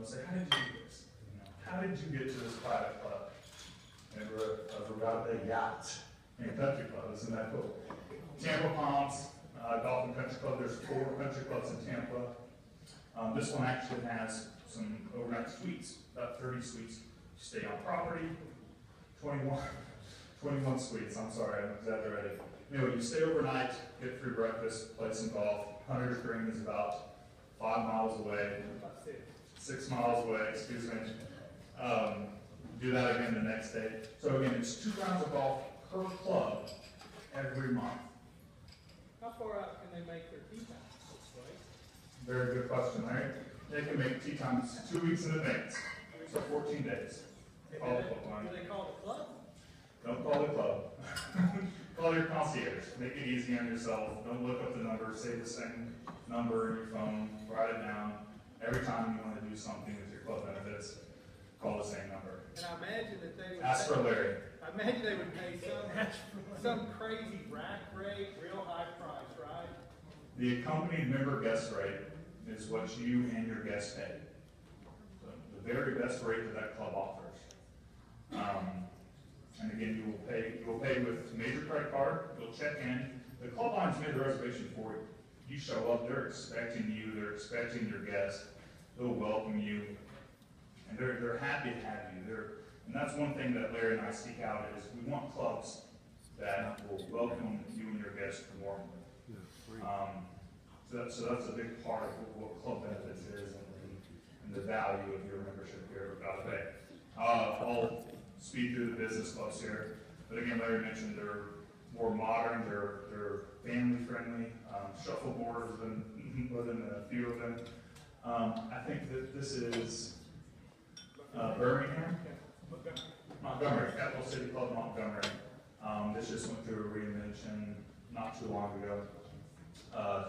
they'll say, how did you do this? You know, how did you get to this private club? And a regatta yacht and country club, isn't that cool? Tampa Palms, Golf and Country Club, there's 4 country clubs in Tampa. This one actually has some overnight suites, about 30 suites. You stay on property, 21 suites, I'm sorry, I'm exaggerating. Anyway, you stay overnight, get free breakfast, play some golf. Hunter's Green is about 5 miles away, 6 miles away, excuse me. Do that again the next day. So again, it's 2 rounds of golf per club every month. How far out can they make their tee times? Very good question, Larry. They can make tee times 2 weeks in advance, so 14 days. Do they call the club? Don't call the club. Call your concierge. Make it easy on yourself. Don't look up the number. Save the same number in your phone. Write it down. Every time you want to do something with your club benefits, call the same number. And I imagine that they would ask for Larry. I imagine they would pay some crazy rack rate, real high price, right? The accompanied member guest rate is what you and your guests pay. So the very best rate that club offers. And again, you will pay with major credit card. You'll check in. The club line's made the reservation for you. You show up, they're expecting you. They're expecting your guest. They'll welcome you, and they're happy to have you. And that's one thing that Larry and I seek out is we want clubs that will welcome you and your guests warmly. So that's a big part of what club benefits is and the value of your membership here at Valley Bay. I'll speed through the business clubs here, but again, Larry mentioned they're more modern, they're family friendly. Shuffleboard has been within a few of them. I think that this is Birmingham, Montgomery, Capital City Club Montgomery. This just went through a reinvention not too long ago.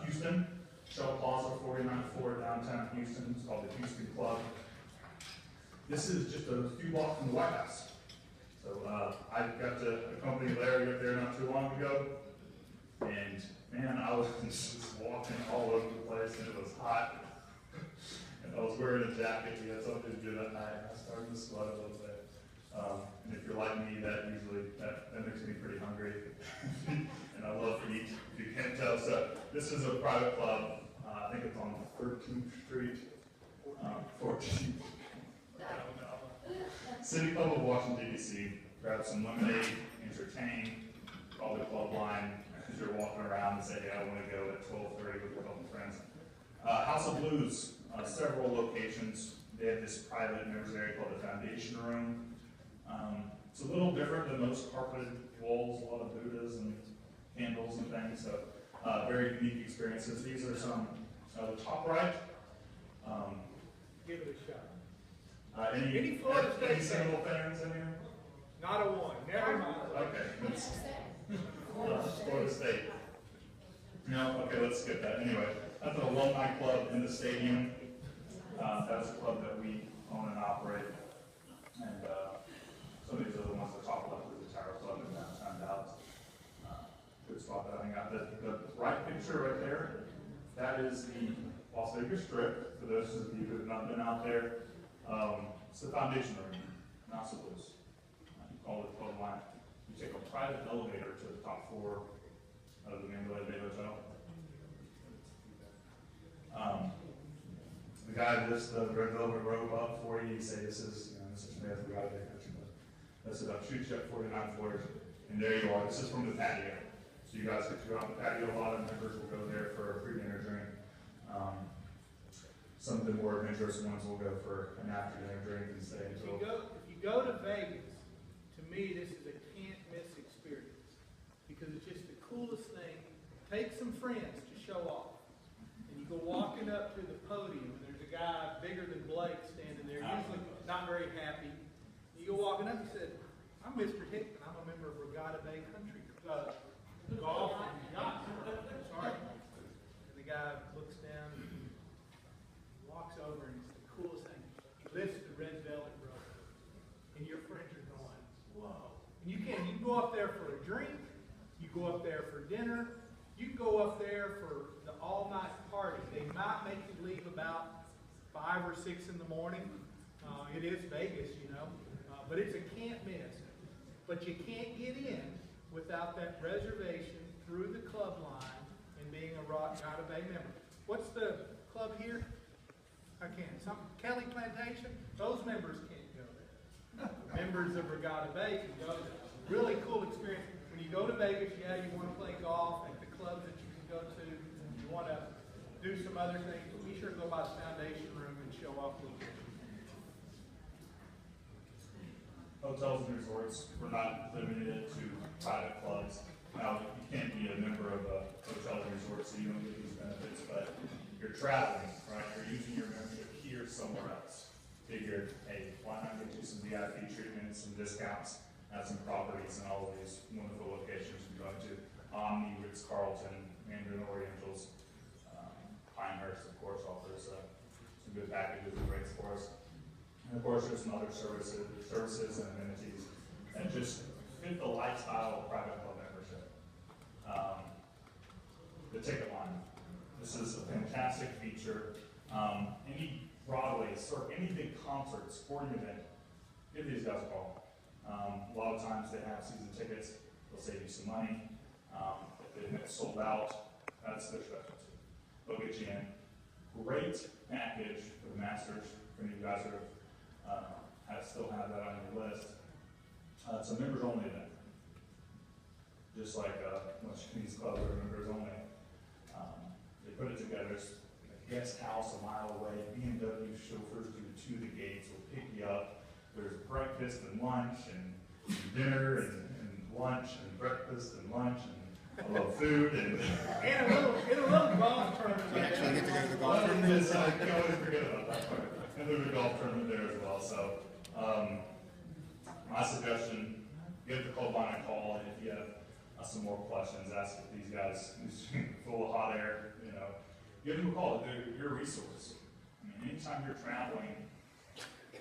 Houston, Shell Plaza, 49th floor, downtown Houston. It's called the Houston Club. This is just a few blocks from the White House. So I got to accompany Larry up there not too long ago, and man, I was just walking all over the place, and it was hot. And I was wearing a jacket. We had something to do that night. I started to sweat a little bit. And if you're like me, that makes me pretty hungry. And I love to eat, if you can't tell. So this is a private club. I think it's on 13th Street. 14th. City Club of Washington, D.C. Grab some lemonade, entertain, call the club line as you're walking around and say, hey, I want to go at 12:30 with a couple friends. House of Blues, several locations. They have this private members area called the Foundation Room. It's a little different than most carpeted walls, a lot of Buddhas and candles and things, so very unique experiences. These are some, the top right. Give it a shot. Any Florida State single fans in here? Not a one. Never mind. Okay. Florida State. No, okay, let's skip that. Anyway, that's an alumni club in the stadium. That's a club that we own and operate. And some of these are the ones that talk about the Tower Club in downtown Dallas. Good spot to hang out. The right picture right there, that is the Las Vegas Strip. For those of you who have not been out there, it's the Foundation Room, not so loose. You call it club line. You take a private elevator to the top floor of the Mandalay Bay Hotel. The guy lifts the red velvet robe up for you. You say, this is me. I forgot to mention that. That's about shoots you up 49 floors, and there you are. This is from the patio. So you guys get to go on the patio. A lot of members will go there for a free dinner drink. Some of the more adventurous ones will go for an after dinner drink and stay until. If you go to Vegas, to me this is a can't miss experience because it's just the coolest thing. Take some friends to show off, and you go walking up to the podium, and there's a guy bigger than Blake standing there, usually not very happy. You go walking up, he said, "I'm Mr. Hickman. I'm a member of Regatta Bay Country Golf and Yacht." Sorry. And the guy looks down. Walks over and it's the coolest thing. He lifts the red velvet robe, and your friends are going, whoa. And you can go up there for a drink, you go up there for dinner, you can go up there for the all-night party. They might make you leave about 5 5 or 6 in the morning. It is Vegas, you know, but it's a can't miss. But you can't get in without that reservation through the club line and being a Regatta Bay member. What's the club here? I can't. Kelly Plantation? Those members can't go there. Members of Regatta Bay can go there. Really cool experience. When you go to Vegas, yeah, you want to play golf at the clubs that you can go to. You want to do some other things, but be sure to go by the foundation room and show off a little bit. Hotels and resorts, we're not limited to private clubs. Now, you can't be a member of a hotel and resort, so you don't get these benefits, but you're traveling, right? You're using your membership here somewhere else. Figured, hey, why not get you some VIP treatments, some discounts, at some properties and all of these wonderful locations we're going to. Omni, Ritz-Carlton, Mandarin Orientals, Pinehurst, of course, offers some good packages and rates for us. And of course, there's some other services and amenities that just fit the lifestyle of private club membership. The ticket line. This is a fantastic feature. Any Broadway, or any big concert, sporting event, give these guys a call. A lot of times they have season tickets. They'll save you some money. If the event's sold out, that's their specialty. They'll get you in. Great package for the Masters. For you guys who still have that on your list. It's a members only event. Just like most of these clubs are members only. They put it together. It's a guest house a mile away. BMW chauffeurs to the gates will pick you up. There's breakfast and lunch and dinner and lunch and breakfast and lunch and a little food and a little golf tournament. You actually get to go to the golf tournament. You can't always forget about that part. And there's a golf tournament there as well. So my suggestion, give the club line a call if you have some more questions. Ask if these guys who's full of hot air, you know, give them a call. They're a resource. I mean, anytime you're traveling,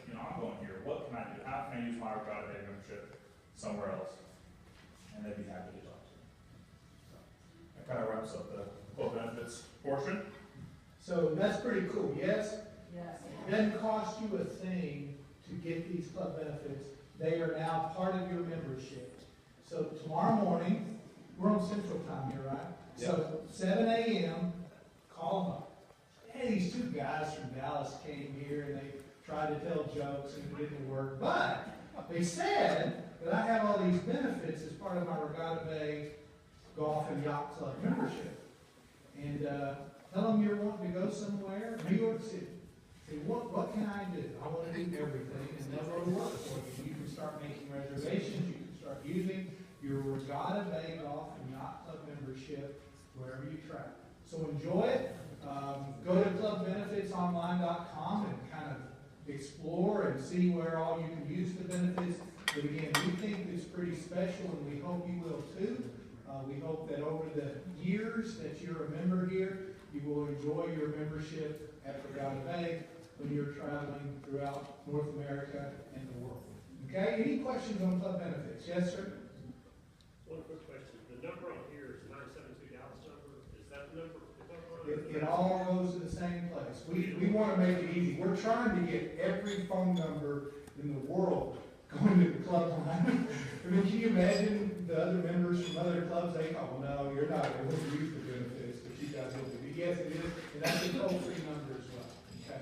you know, I'm going here. What can I do? How can I use my Regatta Bay membership somewhere else? And they'd be happy to talk to you. So that kind of wraps up the club benefits portion. So that's pretty cool, yes? Yes. It doesn't cost you a thing to get these club benefits. They are now part of your membership. So tomorrow morning, we're on Central Time here, right? Yep. So 7 a.m., call them up. Hey, these two guys from Dallas came here and they tried to tell jokes and it didn't work. But they said that I have all these benefits as part of my Regatta Bay Golf and Yacht Club membership. And tell them you're wanting to go somewhere, New York City. Say, what can I do? I want to do everything, and they'll go to work for you. You can start making reservations. You can start using your Regatta Bay Golf and Yacht Club membership wherever you travel. So enjoy it. Go to clubbenefitsonline.com and kind of explore and see where all you can use the benefits. But again, we think it's pretty special, and we hope you will too. We hope that over the years that you're a member here, you will enjoy your membership at Regatta Bay when you're traveling throughout North America and the world. Okay? Any questions on club benefits? Yes, sir? One quick question. The number on here is 972 Dallas number. Is that the number? It all goes to the same place. We want to make it easy. We're trying to get every phone number in the world going to the club line. I mean, can you imagine the other members from other clubs? They go, well, no, you're not able to use the benefits, but you guys will be. Yes, it is, and that's a toll-free number as well. Okay.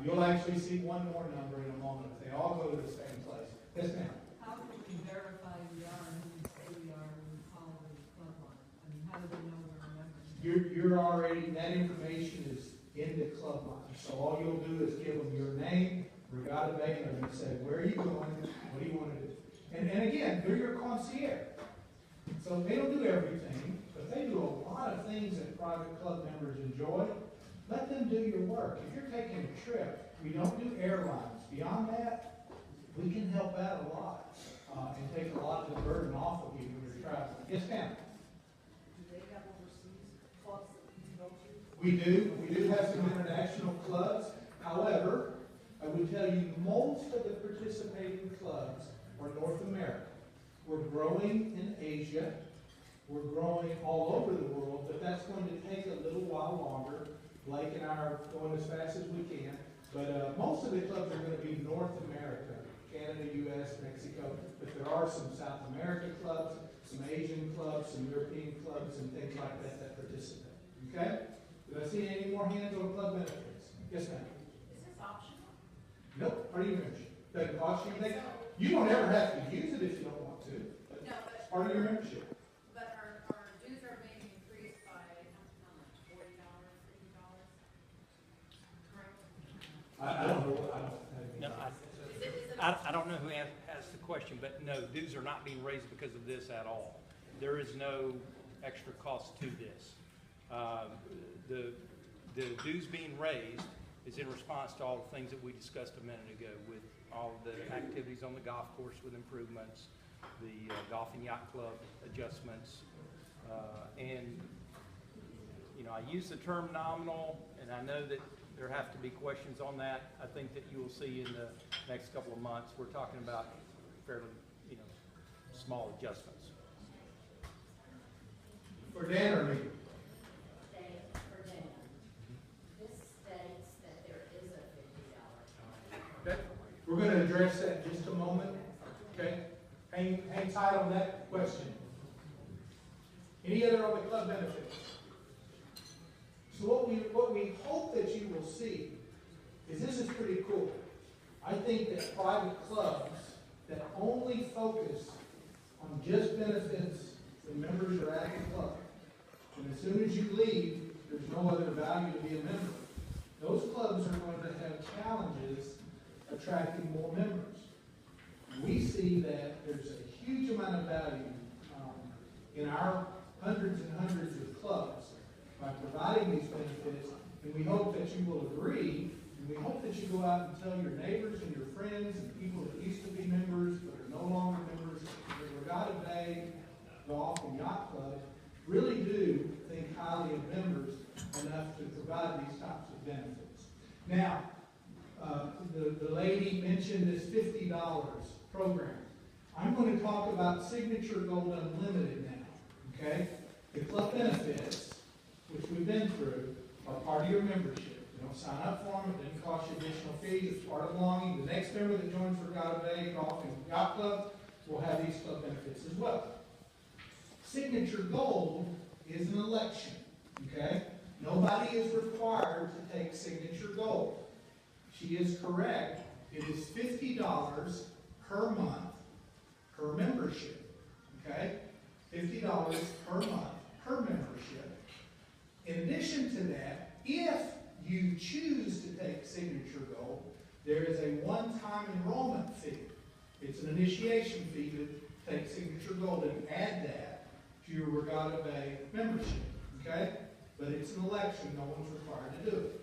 You'll actually see one more number in a moment. They all go to the same place. Yes, ma'am. How can we verify we are who we say we are when we follow the club line? I mean, how do they know we're a member? You're already, that information is in the club line. So all you'll do is give them your name, Regatta Bay, and they're going to say, where are you going? What do you want to do? And again, they're your concierge. So they don't do everything, but they do a lot of things that private club members enjoy. Let them do your work. If you're taking a trip, we don't do airlines. Beyond that, we can help out a lot and take a lot of the burden off of you when you're traveling. Yes, ma'am. Do they have overseas clubs that we can go to? We do. We do have some international clubs. However, I would tell you most of the participating clubs are North America. We're growing in Asia. We're growing all over the world, but that's going to take a little while longer. Blake and I are going as fast as we can. But U.S., Mexico, but there are some South American clubs, some Asian clubs, some European clubs, and things like that that participate. Okay? Did I see any more hands on club benefits? Yes, ma'am. Is this optional? Nope. Part of your membership. Doesn't cost you anything. You don't ever have to use it if you don't want to. But No, it's part of your membership. but our dues are being increased by how much? $40, $50? Correct? I don't know. I don't. No, Is it I don't know who has the question, but no, dues are not being raised because of this at all. There is no extra cost to this. The dues being raised is in response to all the things that we discussed a minute ago with all the activities on the golf course with improvements, the golf and yacht club adjustments, and you know, I use the term nominal, and I know that there have to be questions on that. I think that you will see in the next couple of months, we're talking about fairly, you know, small adjustments. For Dan or me? for Dan? This states that there is a $50 Okay. We're going to address that in just a moment. Okay? Hang tight on that question. Any other on the club benefits? So what we hope that you will see is this is pretty cool. I think that private clubs that only focus on just benefits when members are at the club, and as soon as you leave, there's no other value to be a member. Those clubs are going to have challenges attracting more members. We see that there's a huge amount of value in our hundreds and hundreds of clubs by providing these benefits, and we hope that you will agree, and we hope that you go out and tell your neighbors and your friends and people that used to be members but are no longer members that the Regatta Bay Golf and Yacht Club really do think highly of members enough to provide these types of benefits. Now, the lady mentioned this $50 program. I'm going to talk about Signature Gold Unlimited now, okay? The club benefits, which we've been through, are part of your membership. You don't sign up for them, it doesn't cost you additional fees, it's part of belonging. The next member that joins Regatta Bay Golf and Yacht Club will have these club benefits as well. Signature Gold is an election, okay? Nobody is required to take Signature Gold. She is correct. It is $50 per month per membership, okay? $50 per month per membership. In addition to that, if you choose to take Signature Gold, there is a one-time enrollment fee. It's an initiation fee to take Signature Gold and add that to your Regatta Bay membership, okay? But it's an election, no one's required to do it.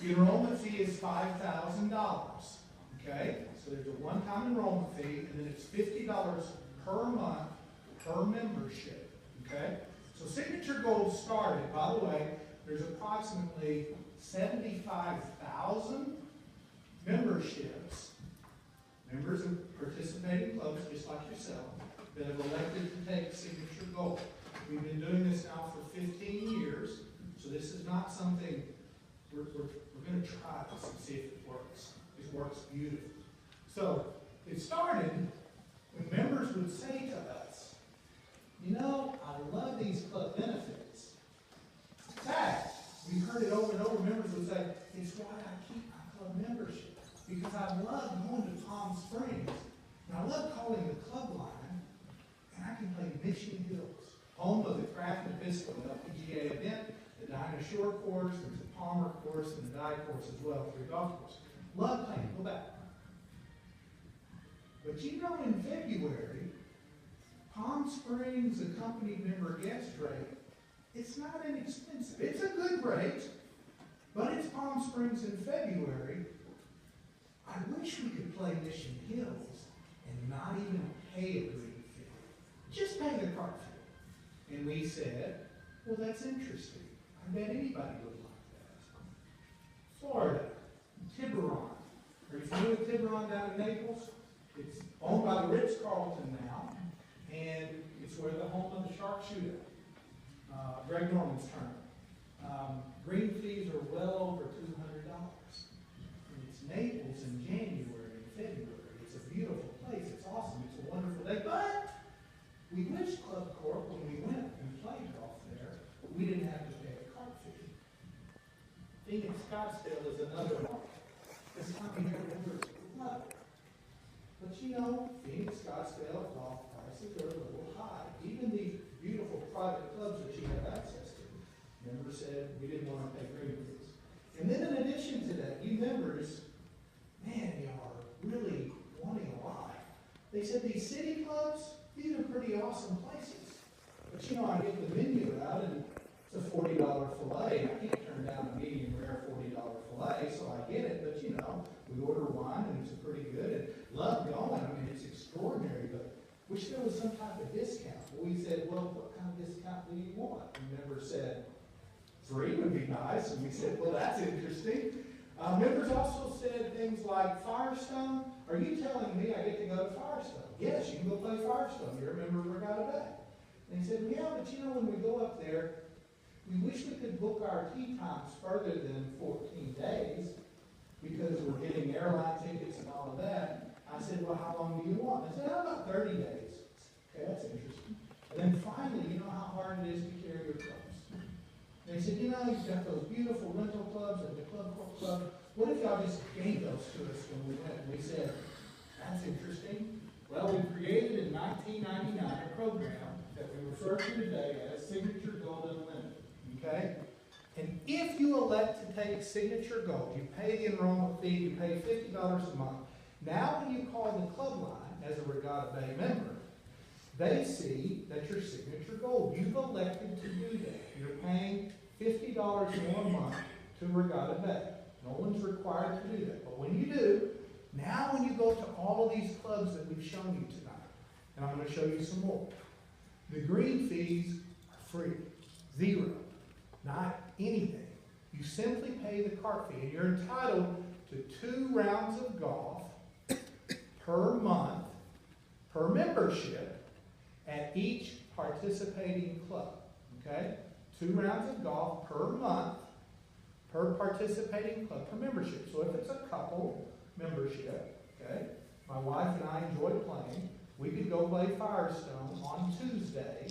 The enrollment fee is $5,000, okay? So there's a one-time enrollment fee, and then it's $50 per month per membership, okay? So Signature Gold started, by the way, there's approximately 75,000 memberships, members of participating clubs just like yourself, that have elected to take Signature Gold. We've been doing this now for 15 years, so this is not something we're going to try this and see if it works. It works beautifully. So it started when members would say to us, you know, I love these club benefits. In fact, we've heard it over and over. Members would say, it's why I keep my club membership. Because I love going to Palm Springs. And I love calling the club line. And I can play Mission Hills, home of the Craft and Biscuit LPGA event, the Dinah Shore course, there's the Palmer course, and the Dye course as well, for the golf course. Love playing, go back. But you know, in February, Palm Springs accompanied member guest rate, it's not inexpensive. It's a good rate, but it's Palm Springs in February. I wish we could play Mission Hills and not even pay a green fee. Just pay the card fee. And we said, well, that's interesting. I bet anybody would like that. Florida, Tiburon. Are you familiar with Tiburon down in Naples? It's owned by the Ritz-Carlton now, and it's where the home of the shark shootout. Greg Norman's tournament. Green fees are well over $200. And it's Naples in January and February. It's a beautiful place. was another one. This time we had members love it. But you know, Phoenix, Scottsdale, golf prices are a little high. Even these beautiful private clubs that you have access to, members said we didn't want to pay green fees. And then in addition to that, you members, man, you are really wanting a lot. They said these city clubs, these are pretty awesome places. But you know, I get the menu out and it's a $40 fillet. I can't turn down a medium rare $40 fillet, so I get it. But you know, we order wine and it's pretty good. And love going. I mean, it's extraordinary. But wish there was some type of discount. Well, we said, well, what kind of discount do you want? And members said, 3 would be nice. And we said, well, that's interesting. Members also said things like Firestone. Are you telling me I get to go to Firestone? Yes, you can go play Firestone. You're a member of Regatta Bay. And he said, yeah, but you know, when we go up there, we wish we could book our tee times further than 14 days because we're getting airline tickets and all of that. I said, well, how long do you want? I said, how about 30 days? Okay, that's interesting. And then finally, you know how hard it is to carry your clubs. And they said, you know, you've got those beautiful rental clubs and the Corp club. What if y'all just gave those to us when we went? And we said, that's interesting. Well, we created in 1999 a program that we refer to today as Signature Gold Unlimited. Okay? And if you elect to take Signature Gold, you pay the enrollment fee, you pay $50 a month. Now when you call the club line as a Regatta Bay member, they see that you're Signature Gold. You've elected to do that. You're paying $50 more a month to Regatta Bay. No one's required to do that. But when you do, now when you go to all of these clubs that we've shown you tonight, and I'm going to show you some more, the green fees are free. 0. Not anything. You simply pay the cart fee, and you're entitled to 2 rounds of golf per month, per membership, at each participating club. Okay? 2 rounds of golf per month, per participating club, per membership. So if it's a couple membership, okay, my wife and I enjoy playing, we could go play Firestone on Tuesday,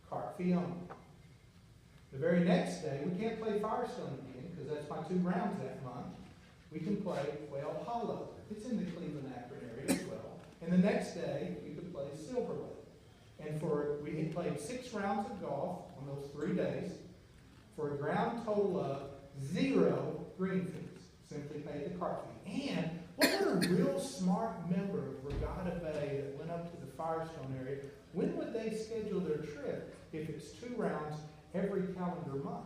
cart fee only. The very next day, we can't play Firestone again, because that's my 2 rounds that month. We can play Whale Hollow. It's in the Cleveland, Akron area as well. And the next day, you could play Silver Lake. And we had played 6 rounds of golf on those 3 days for a grand total of 0 green fees. Simply pay the cart fee. And what a real smart member of Regatta Bay that went up to the Firestone area, when would they schedule their trip if it's 2 rounds every calendar month?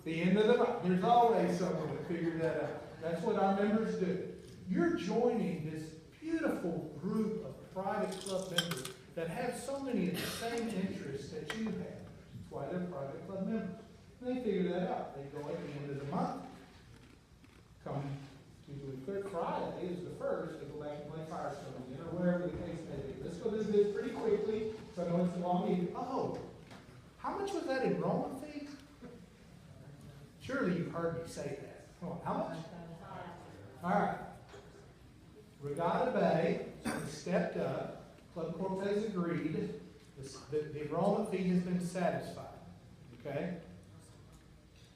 The end of the month. There's always someone to figure that out. That's what our members do. You're joining this beautiful group of private club members that have so many of the same interests that you have. That's why they're private club members. And they figure that out. They go at the end of the month. Come usually Good Friday is the first to go back and play Firestone again, or wherever the case may be. Let's go through this pretty quickly, so I know it's a long evening. Oh, how much was that enrollment fee? Surely you've heard me say that. Come on, how much? All right. Regatta Bay has stepped up. Club Corp has agreed. The enrollment fee has been satisfied. Okay?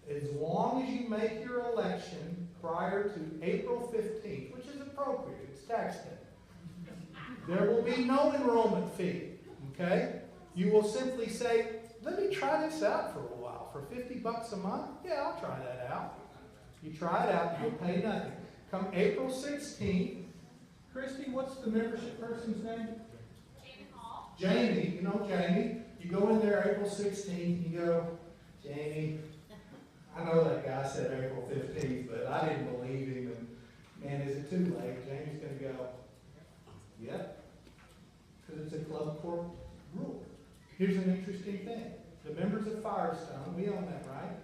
As long as you make your election prior to April 15th, which is appropriate, it's tax day, there will be no enrollment fee. Okay? You will simply say, let me try this out for a while. For $50 a month? Yeah, I'll try that out. You try it out, you'll pay nothing. Come April 16th, Christy, what's the membership person's name? Jamie Hall. Jamie, you know Jamie. You go in there April 16th, you go, Jamie, I know that guy said April 15th, but I didn't believe him. And man, is it too late? Jamie's going to go, yep, because it's a Club Corp rule. Here's an interesting thing. The members of Firestone, we own that, right?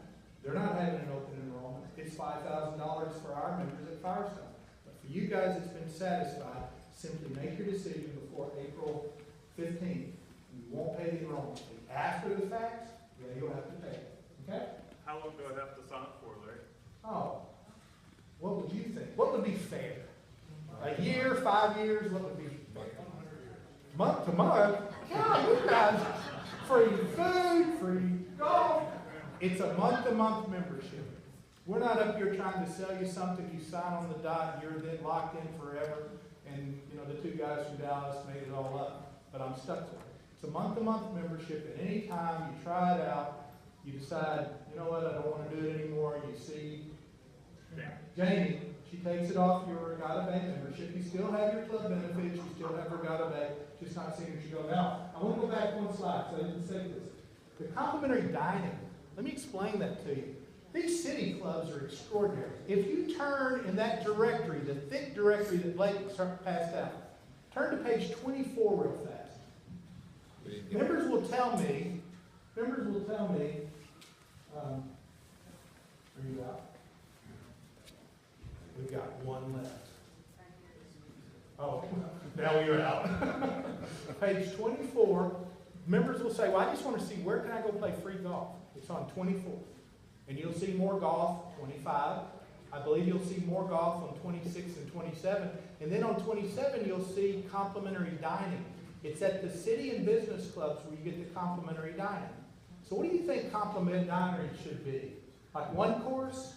They're not having an open enrollment. It's $5,000 for our members at Firestone. But for you guys, it's been satisfied. Simply make your decision before April 15th. You won't pay the enrollment fee. After the fact, yeah, you'll have to pay it. Okay? How long do I have to sign up for, Larry? Oh, what would you think? What would be fair? A year, 5 years, what would be fair? Month to month? Yeah, you guys, free food, free golf. It's a month-to-month membership. We're not up here trying to sell you something, you sign on the dot, you're then locked in forever. And, you know, the two guys from Dallas made it all up, but I'm stuck to it. It's a month-to-month membership, and any time you try it out, you decide, you know what, I don't want to do it anymore, you see Jamie, she takes it off your Regatta Bank membership, you still have your club benefits, you still have Regatta Bank, just not seeing as you go. Now, I want to go back one slide, so I didn't say this. The complimentary dining, let me explain that to you. These city clubs are extraordinary. If you turn in that directory, the thick directory that Blake passed out, turn to page 24 real fast. Members will tell me, are you out? We've got one left. Oh, now you're out. Page 24, members will say, well, I just want to see where can I go play free golf. It's on 24. And you'll see more golf, 25. I believe you'll see more golf on 26 and 27. And then on 27, you'll see complimentary dining. It's at the city and business clubs where you get the complimentary dining. So what do you think complimentary dining should be? Like one course?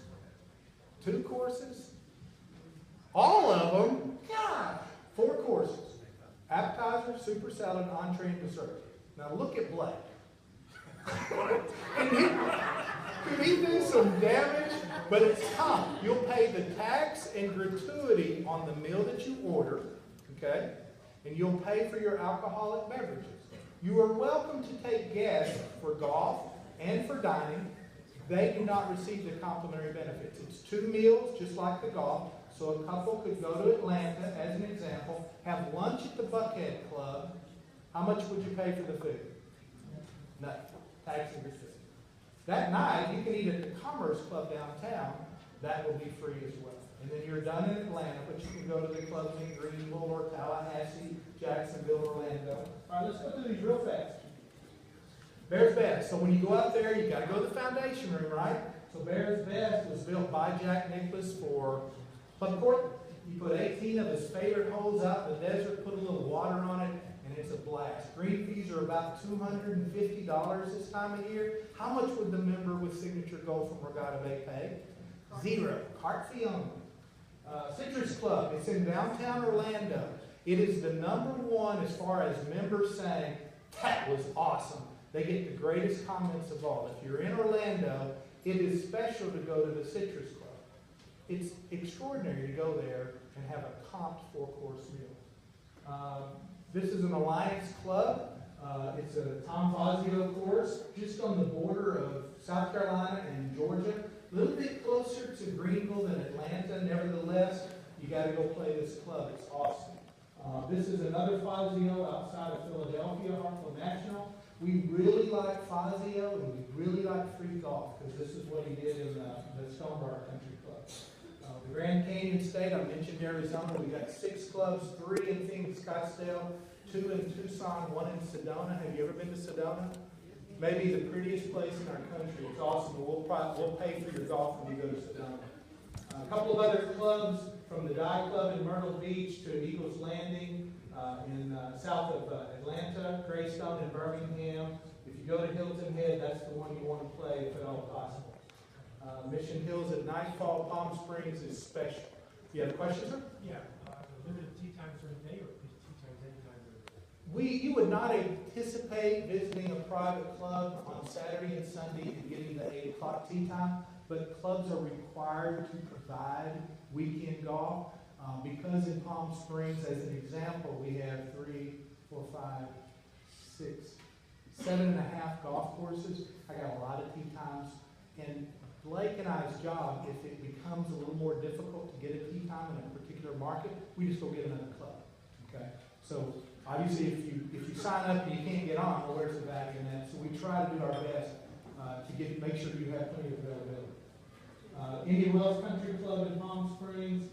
2 courses? All of them? God! 4 courses. Appetizer, super salad, entree, and dessert. Now look at Blake. Can he do some damage? But it's tough. You'll pay the tax and gratuity on the meal that you order, okay? And you'll pay for your alcoholic beverages. You are welcome to take guests for golf and for dining. They do not receive the complimentary benefits. It's 2 meals, just like the golf. So a couple could go to Atlanta, as an example, have lunch at the Buckhead Club. How much would you pay for the food? Nothing. Tax and gratuity. That night, you can eat at the Commerce Club downtown. That will be free as well. And then you're done in Atlanta, but you can go to the clubs in Greenville or Tallahassee, Jacksonville, Orlando. All right, let's go through these real fast. Bears Best. So when you go out there, you got to go to the foundation room, right? So Bears Best was built by Jack Nicklaus for Club Corp. He put 18 of his favorite holes out in the desert, put a little water on it, and it's a blast. Green fees are about $250 this time of year. How much would the member with Signature Gold from Regatta Bay pay? 0. Cart fee only. Citrus Club, it's in downtown Orlando. It is the #1 as far as members saying, that was awesome. They get the greatest comments of all. If you're in Orlando, it is special to go to the Citrus Club. It's extraordinary to go there and have a comped 4-course meal. This is an Alliance Club. It's a Tom Fazio course, just on the border of South Carolina and Georgia. A little bit closer to Greenville than Atlanta. Nevertheless, you got to go play this club. It's awesome. This is another Fazio outside of Philadelphia, Hartwell National. We really like Fazio, and we really like free golf, because this is what he did in the Stonebriar Country Club. The Grand Canyon State, I mentioned Arizona. We got 6 clubs, 3 in Phoenix, Scottsdale, 2 in Tucson, 1 in Sedona. Have you ever been to Sedona? Maybe the prettiest place in our country. It's awesome. We'll pay for your golf when you go to Sedona. A couple of other clubs, from the Dive Club in Myrtle Beach to Eagles Landing in south of Atlanta, Greystone in Birmingham. If you go to Hilton Head, that's the one you want to play if at all possible. Mission Hills at Nightfall, Palm Springs is special. You have a question, sir? Yeah, limited tee times during the day or tee times anytime during the day? You would not anticipate visiting a private club on Saturday and Sunday and getting the 8 o'clock tee time, but clubs are required to provide weekend golf because in Palm Springs, as an example, we have 3, 4, 5, 6, 7.5 golf courses. I got a lot of tee times, and Blake and I's job, if it becomes a little more difficult to get a tee time in a particular market, we just go get another club. Okay? So obviously, if you sign up and you can't get on, well, where's the value in that? So we try to do our best to make sure you have plenty of availability. Indian Wells Country Club in Palm Springs.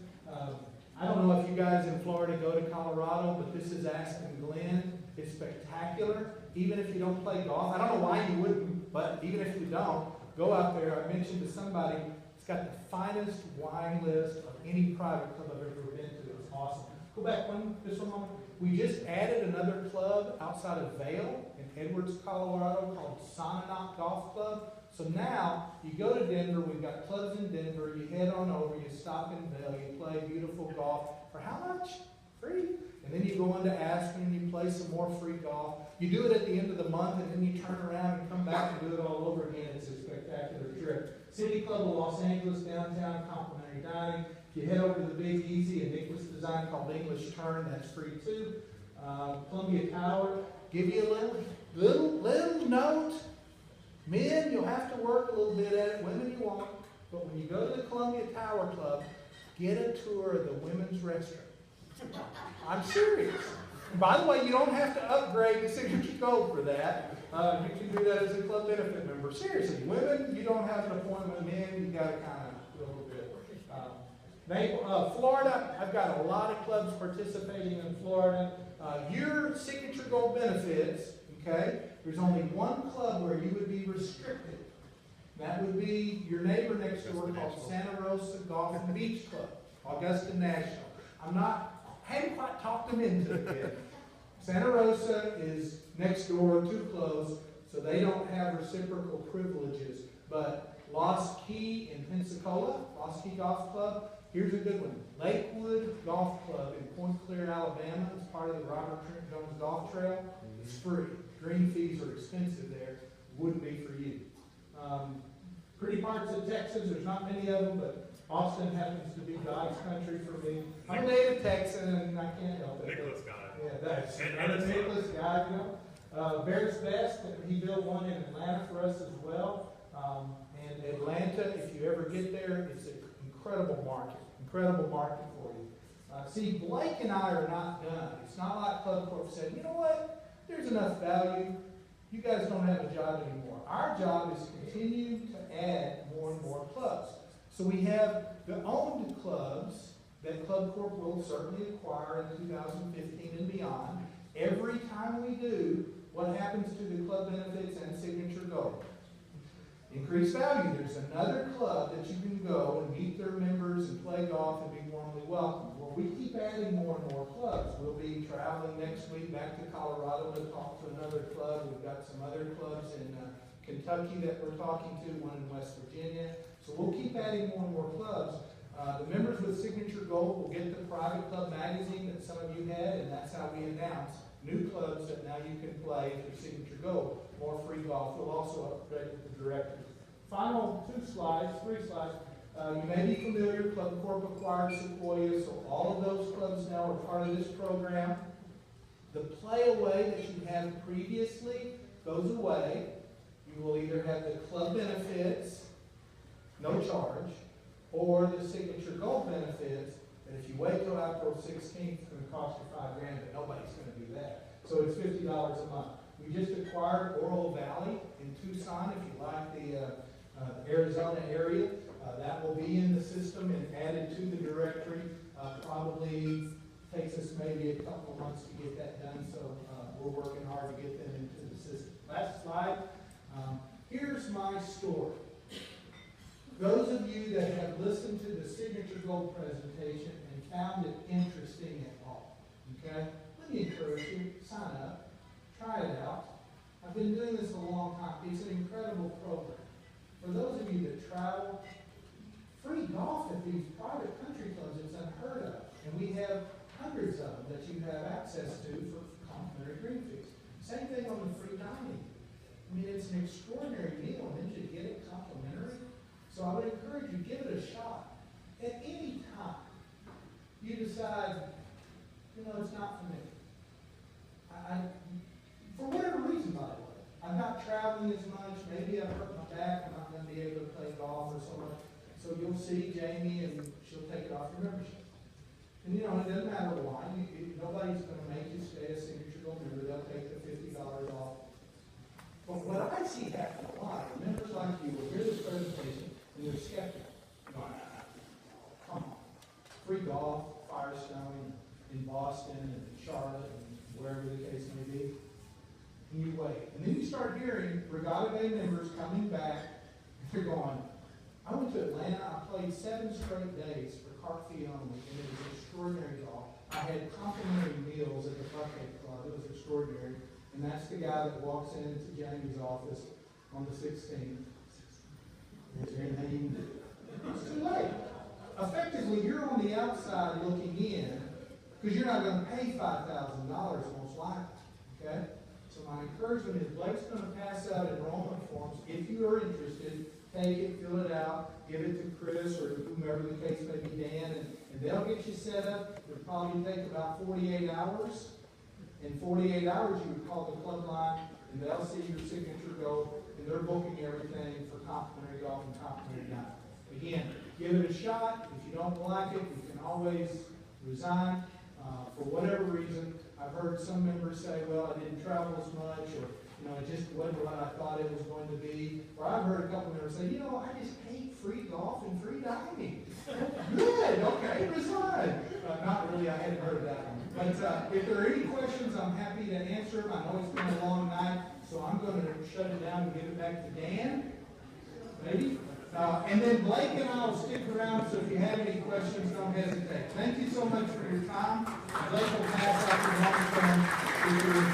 I don't know if you guys in Florida go to Colorado, but this is Aspen Glen. It's spectacular. Even if you don't play golf, I don't know why you wouldn't, but even if you don't, go out there. I mentioned to somebody, it's got the finest wine list of any private club I've ever been to. It's awesome. Go back just one moment. We just added another club outside of Vail in Edwards, Colorado called Sonanaut Golf Club. So now, you go to Denver, we've got clubs in Denver, you head on over, you stop in Vail, you play beautiful golf. For how much? Free. And then you go into Aspen and you play some more free golf. You do it at the end of the month and then you turn around and come back and do it all over again. It's a spectacular trip. City Club of Los Angeles, downtown, complimentary dining. If you head over to the Big Easy, a Nicholas design called English Turn, that's free too. Columbia Tower, give you a little note. Men, you'll have to work a little bit at it. Women, you won't. But when you go to the Columbia Tower Club, get a tour of the women's restroom. I'm serious. And by the way, you don't have to upgrade to Signature Gold for that. You can do that as a club benefit member. Seriously, women, you don't have an appointment. Men, you got to kind of a little bit. Florida, I've got a lot of clubs participating in Florida. Your Signature Gold benefits, okay, there's only one club where you would be restricted. That would be your neighbor next door called Santa Rosa Golf and Beach Club, Augusta National. I haven't quite talked them into it yet. Santa Rosa is next door, too close, so they don't have reciprocal privileges. But Lost Key in Pensacola, Lost Key Golf Club, here's a good one. Lakewood Golf Club in Point Clear, Alabama. It's part of the Robert Trent Jones Golf Trail. It's free. Green fees are expensive there. Wouldn't be for you. Pretty parts of Texas, there's not many of them, but Austin happens to be God's country for me. I'm a native Texan, and I can't help it. Nicholas got it. Yeah, that's And a Nicholas guy, you know. Bears Best, he built one in Atlanta for us as well. And Atlanta, if you ever get there, it's an incredible market for you. See, Blake and I are not done. It's not like Club Corp said, you know what, there's enough value. You guys don't have a job anymore. Our job is to continue to add more and more clubs. So we have the owned clubs that Club Corp will certainly acquire in 2015 and beyond. Every time we do, what happens to the club benefits and Signature Gold? Increased value. There's another club that you can go and meet their members and play golf and be warmly welcomed. Well, we keep adding more and more clubs. We'll be traveling next week back to Colorado to talk to another club. We've got some other clubs in Kentucky that we're talking to, one in West Virginia. So we'll keep adding more and more clubs. The members with Signature Gold will get the private club magazine that some of you had, and that's how we announce new clubs that now you can play through Signature Gold. More free golf. We'll also upgrade the directors. Final three slides. You may be familiar, Club Corp acquired Sequoia, so all of those clubs now are part of this program. The play away that you had previously goes away. You will either have the club benefits, no charge, or the Signature Gold benefits, and if you wait till April 16th, it's going to cost you $5,000, but nobody's going to do that. So it's $50 a month. We just acquired Oro Valley in Tucson, if you like the Arizona area. That will be in the system and added to the directory. Probably takes us maybe a couple of months to get that done, so we're working hard to get them into the system. Last slide. Here's my story. Those of you that have listened to the Signature Gold presentation and found it interesting at all, okay, let me encourage you, sign up, try it out. I've been doing this a long time. It's an incredible program. For those of you that travel, free golf at these private country clubs is unheard of. And we have hundreds of them that you have access to for complimentary green fees. Same thing on the free dining. I mean, it's an extraordinary meal, and then you get it complimentary. So I would encourage you, give it a shot. At any time, you decide, you know, it's not for me. For whatever reason, by the way. I'm not traveling as much. Maybe I've hurt my back. I'm not going to be able to play golf or so much. So you'll see Jamie, and she'll take it off your membership. And, you know, it doesn't matter why. Nobody's going to make you stay a Signature Gold member. They'll take the $50 off. But what I see happen a lot, members like you will hear this presentation, and they're skeptical. Come on. Free golf, Firestone, in Boston, and Charlotte, and wherever the case may be. And you wait. And then you start hearing Regatta Bay members coming back, and they're going, I went to Atlanta, I played 7 straight days for cart fee only, and it was extraordinary golf. I had complimentary meals at the Buffet Club. It was extraordinary. And that's the guy that walks into Jamie's office on the 16th, Is there anything? It's too late. Effectively, you're on the outside looking in, because you're not gonna pay $5,000 most likely, okay? So my encouragement is Blake's gonna pass out enrollment forms. If you are interested, take it, fill it out, give it to Chris or whomever the case may be, Dan, and they'll get you set up. It'll probably take about 48 hours. In 48 hours, you would call the club line, and they'll see your signature go, and they're booking everything for complimentary golf and complimentary night. Again, give it a shot. If you don't like it, you can always resign. For whatever reason, I've heard some members say, well, I didn't travel as much, or, it just wasn't what I thought it was going to be. Or I've heard a couple members say, I just hate free golf and free dining. Good, okay, resign. Not really, I hadn't heard that one. But if there are any questions, I'm happy to answer them. I know it's been a long night, so I'm going to shut it down and give it back to Dan. Maybe? And then Blake and I will stick around, so if you have any questions, don't hesitate. Thank you so much for your time. Blake will pass out the microphone.